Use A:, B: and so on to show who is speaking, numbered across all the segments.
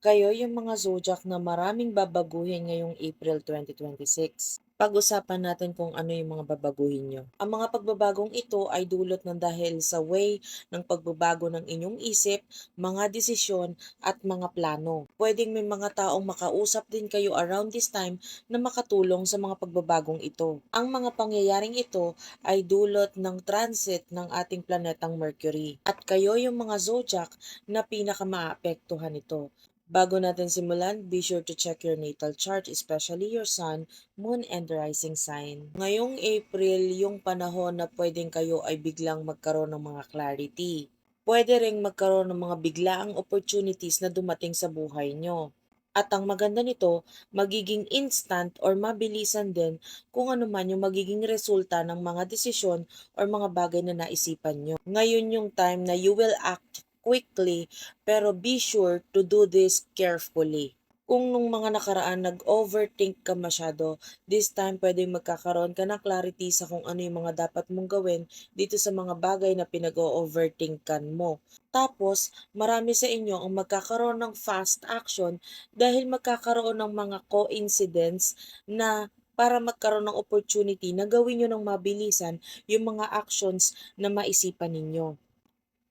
A: Kayo yung mga zodiac na maraming babaguhin ngayong April 2026. Pag-usapan natin kung ano yung mga babaguhin nyo. Ang mga pagbabagong ito ay dulot ng dahil sa way ng pagbabago ng inyong isip, mga desisyon at mga plano. Pwedeng may mga taong makausap din kayo around this time na makatulong sa mga pagbabagong ito. Ang mga pangyayaring ito ay dulot ng transit ng ating planetang Mercury. At kayo yung mga zodiac na pinaka-maapektuhan nito. Bago natin simulan, be sure to check your natal chart, especially your sun, moon, and rising sign. Ngayong April, yung panahon na pwedeng kayo ay biglang magkaroon ng mga clarity. Pwede ring magkaroon ng mga biglaang opportunities na dumating sa buhay nyo. At ang maganda nito, magiging instant or mabilisan din kung ano man yung magiging resulta ng mga desisyon or mga bagay na naisipan nyo. Ngayon yung time na you will act quickly, pero be sure to do this carefully. Kung nung mga nakaraan nag-overthink ka masyado, this time pwedeng magkakaroon ka ng clarity sa kung ano yung mga dapat mong gawin dito sa mga bagay na pinag-overthinkan mo. Tapos, marami sa inyo ang magkakaroon ng fast action dahil magkakaroon ng mga coincidence na para magkaroon ng opportunity na gawin nyo ng mabilisan yung mga actions na maisipan ninyo.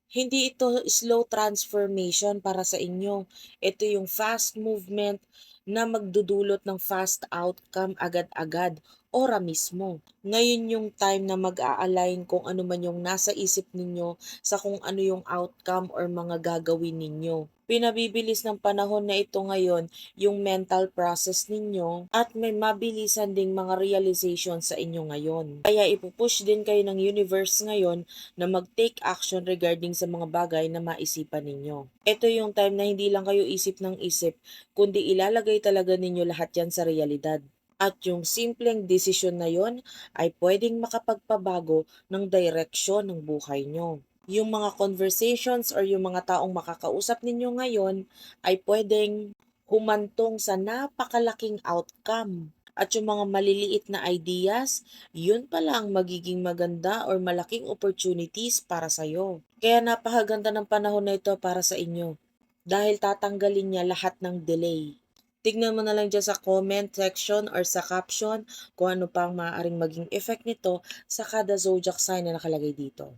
A: Hindi ito slow transformation para sa inyo. Ito yung fast movement na magdudulot ng fast outcome agad-agad, ora mismo. Ngayon yung time na mag-a-align kung ano man yung nasa isip ninyo sa kung ano yung outcome or mga gagawin ninyo. Pinabibilis ng panahon na ito ngayon yung mental process ninyo at may mabilisan ding mga realization sa inyo ngayon. Kaya ipupush din kayo ng universe ngayon na mag-take action regarding sa mga bagay na maisipan ninyo. Ito yung time na hindi lang kayo isip ng isip, kundi ilalagay talaga ninyo lahat yan sa realidad. At yung simpleng desisyon na yon ay pwedeng makapagpabago ng direksyon ng buhay nyo. Yung mga conversations or yung mga taong makakausap ninyo ngayon ay pwedeng humantong sa napakalaking outcome. At yung mga maliliit na ideas, yun pala ang magiging maganda or malaking opportunities para sa'yo. Kaya napakaganda ng panahon na ito para sa inyo dahil tatanggalin niya lahat ng delay. Tignan mo na lang dyan sa comment section or sa caption kung ano pa ang maaaring maging effect nito sa kada zodiac sign na nakalagay dito.